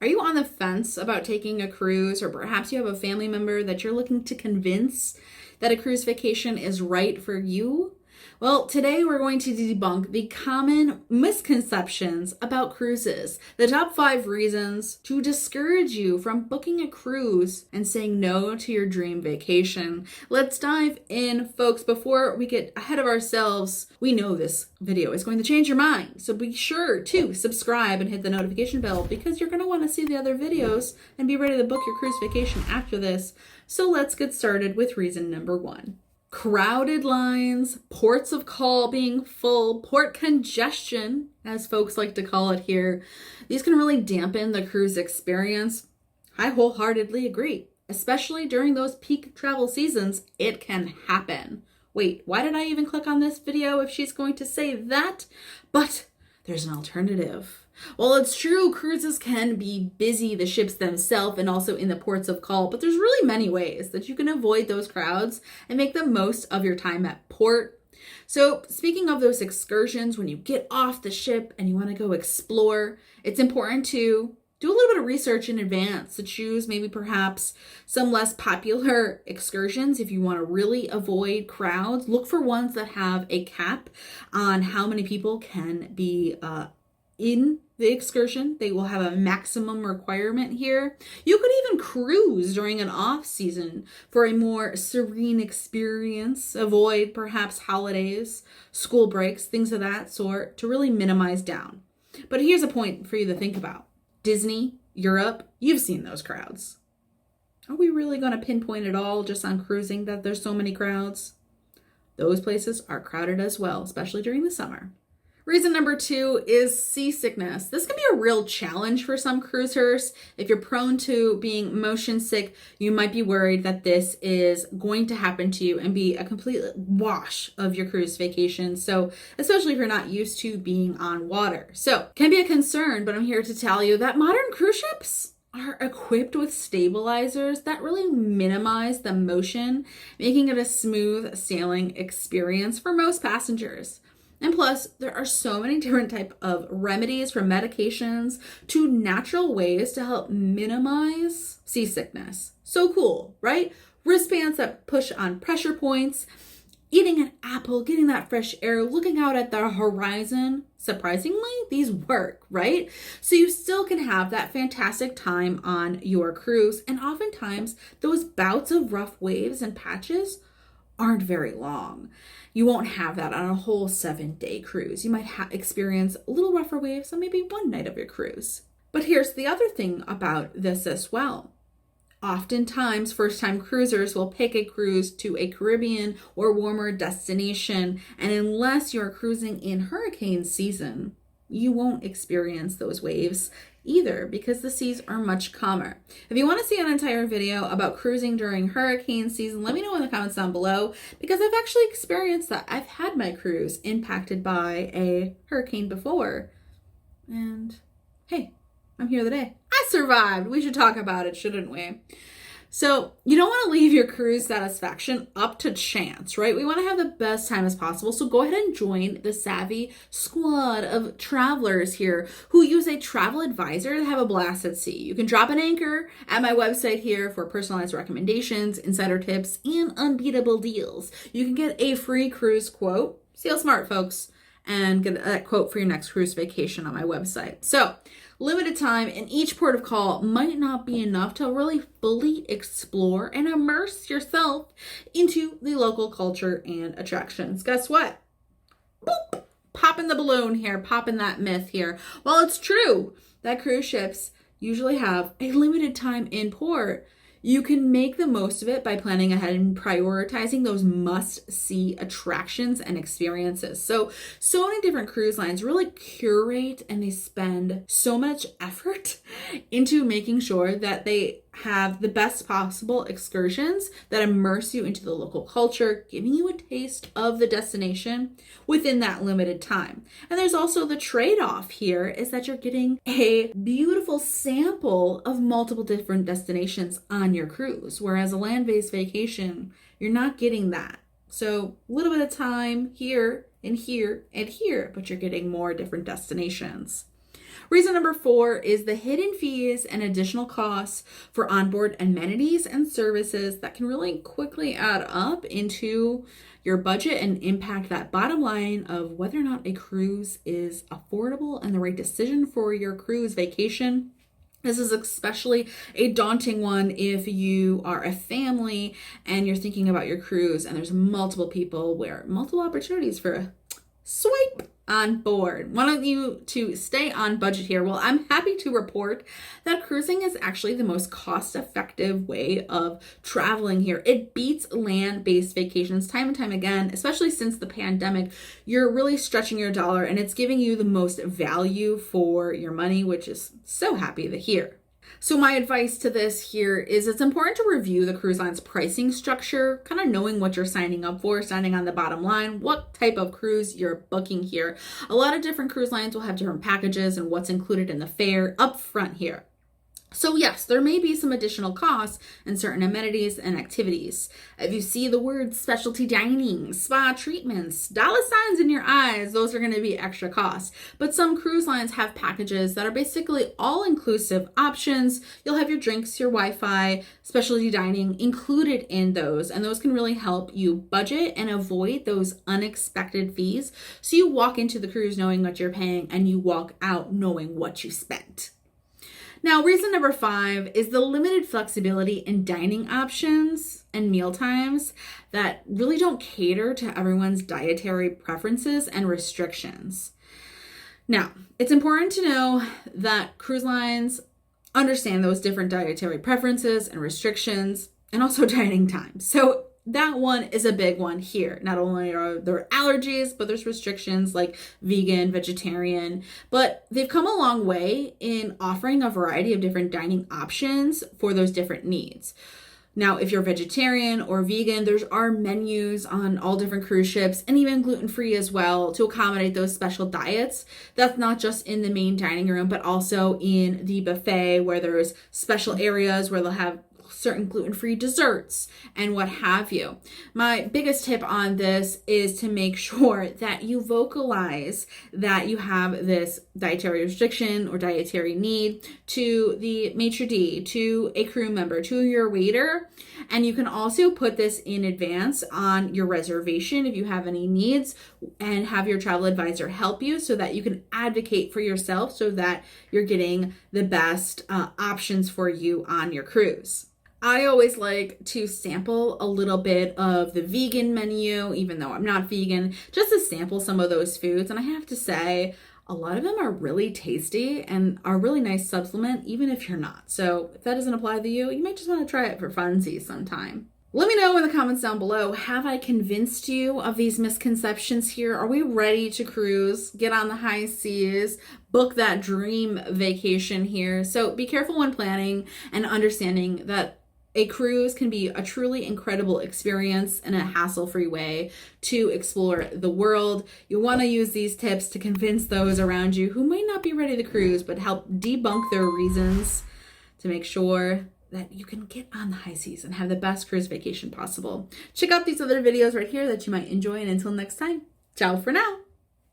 Are you on the fence about taking a cruise, or perhaps you have a family member that you're looking to convince that a cruise vacation is right for you? Well, today we're going to debunk the common misconceptions about cruises, the top 5 reasons to discourage you from booking a cruise and saying no to your dream vacation. Let's dive in, folks. Before we get ahead of ourselves, we know this video is going to change your mind, so be sure to subscribe and hit the notification bell because you're going to want to see the other videos and be ready to book your cruise vacation after this. So let's get started with reason number 1. Crowded lines, ports of call being full, port congestion, as folks like to call it here. These can really dampen the cruise experience. I wholeheartedly agree. Especially during those peak travel seasons, it can happen. Wait, why did I even click on this video if she's going to say that? But there's an alternative. Well, it's true, cruises can be busy, the ships themselves, and also in the ports of call, but there's really many ways that you can avoid those crowds and make the most of your time at port. So speaking of those excursions, when you get off the ship and you want to go explore, it's important to do a little bit of research in advance to choose maybe perhaps some less popular excursions. If you want to really avoid crowds, look for ones that have a cap on how many people can be in the excursion. They will have a maximum requirement here. You could even cruise during an off season for a more serene experience. Avoid perhaps holidays, school breaks, things of that sort to really minimize down. But here's a point for you to think about. Disney, Europe, you've seen those crowds. Are we really going to pinpoint it all just on cruising that there's so many crowds? Those places are crowded as well, especially during the summer. Reason number 2 is seasickness. This can be a real challenge for some cruisers. If you're prone to being motion sick, you might be worried that this is going to happen to you and be a complete wash of your cruise vacation. So, especially if you're not used to being on water. So, can be a concern, but I'm here to tell you that modern cruise ships are equipped with stabilizers that really minimize the motion, making it a smooth sailing experience for most passengers. And plus, there are so many different types of remedies, from medications to natural ways to help minimize seasickness. So cool, right? Wristbands that push on pressure points, eating an apple, getting that fresh air, looking out at the horizon. Surprisingly, these work, right? So you still can have that fantastic time on your cruise. And oftentimes, those bouts of rough waves and patches aren't very long. You won't have that on a whole 7-day cruise. You might experience a little rougher waves on maybe one night of your cruise. But here's the other thing about this as well. Oftentimes, first-time cruisers will pick a cruise to a Caribbean or warmer destination, and unless you're cruising in hurricane season, you won't experience those waves either because the seas are much calmer. If you want to see an entire video about cruising during hurricane season, let me know in the comments down below because I've actually experienced that. I've had my cruise impacted by a hurricane before. And hey, I'm here today. I survived. We should talk about it, shouldn't we? So you don't want to leave your cruise satisfaction up to chance, right? We want to have the best time as possible. So go ahead and join the savvy squad of travelers here who use a travel advisor to have a blast at sea. You can drop an anchor at my website here for personalized recommendations, insider tips, and unbeatable deals. You can get a free cruise quote. Sail smart, folks, and get that quote for your next cruise vacation on my website. So limited time in each port of call might not be enough to really fully explore and immerse yourself into the local culture and attractions. Guess what? Boop! Popping the balloon here, popping that myth here. Well, it's true that cruise ships usually have a limited time in port. You can make the most of it by planning ahead and prioritizing those must-see attractions and experiences. So many different cruise lines really curate and they spend so much effort into making sure that they have the best possible excursions that immerse you into the local culture, giving you a taste of the destination within that limited time. And there's also the trade-off here is that you're getting a beautiful sample of multiple different destinations on your cruise, whereas a land-based vacation, you're not getting that. So a little bit of time here and here and here, but you're getting more different destinations. Reason number 4 is the hidden fees and additional costs for onboard amenities and services that can really quickly add up into your budget and impact that bottom line of whether or not a cruise is affordable and the right decision for your cruise vacation. This is especially a daunting one if you are a family and you're thinking about your cruise and there's multiple people where multiple opportunities for a swipe on board. Want you to stay on budget here? Well, I'm happy to report that cruising is actually the most cost-effective way of traveling here. It beats land-based vacations time and time again, especially since the pandemic. You're really stretching your dollar and it's giving you the most value for your money, which is so happy to hear. So my advice to this here is it's important to review the cruise line's pricing structure, kind of knowing what you're signing up for, signing on the bottom line, what type of cruise you're booking here. A lot of different cruise lines will have different packages and what's included in the fare up front here. So yes, there may be some additional costs in certain amenities and activities. If you see the word specialty dining, spa treatments, dollar signs in your eyes, those are going to be extra costs. But some cruise lines have packages that are basically all-inclusive options. You'll have your drinks, your Wi-Fi, specialty dining included in those, and those can really help you budget and avoid those unexpected fees. So you walk into the cruise knowing what you're paying and you walk out knowing what you spent. Now, reason number 5 is the limited flexibility in dining options and meal times that really don't cater to everyone's dietary preferences and restrictions. Now, it's important to know that cruise lines understand those different dietary preferences and restrictions and also dining times. So that one is a big one here. Not only are there allergies, but there's restrictions like vegan, vegetarian, but they've come a long way in offering a variety of different dining options for those different needs. Now, if you're vegetarian or vegan, there are menus on all different cruise ships and even gluten-free as well to accommodate those special diets. That's not just in the main dining room, but also in the buffet where there's special areas where they'll have certain gluten-free desserts and what have you. My biggest tip on this is to make sure that you vocalize that you have this dietary restriction or dietary need to the maitre d', to a crew member, to your waiter. And you can also put this in advance on your reservation if you have any needs and have your travel advisor help you so that you can advocate for yourself so that you're getting the best options for you on your cruise. I always like to sample a little bit of the vegan menu, even though I'm not vegan, just to sample some of those foods. And I have to say, a lot of them are really tasty and are a really nice supplement, even if you're not. So if that doesn't apply to you, you might just want to try it for funsies sometime. Let me know in the comments down below, have I convinced you of these misconceptions here? Are we ready to cruise, get on the high seas, book that dream vacation here? So be careful when planning and understanding that a cruise can be a truly incredible experience and a hassle-free way to explore the world. You want to use these tips to convince those around you who might not be ready to cruise, but help debunk their reasons to make sure that you can get on the high seas and have the best cruise vacation possible. Check out these other videos right here that you might enjoy, and until next time, ciao for now.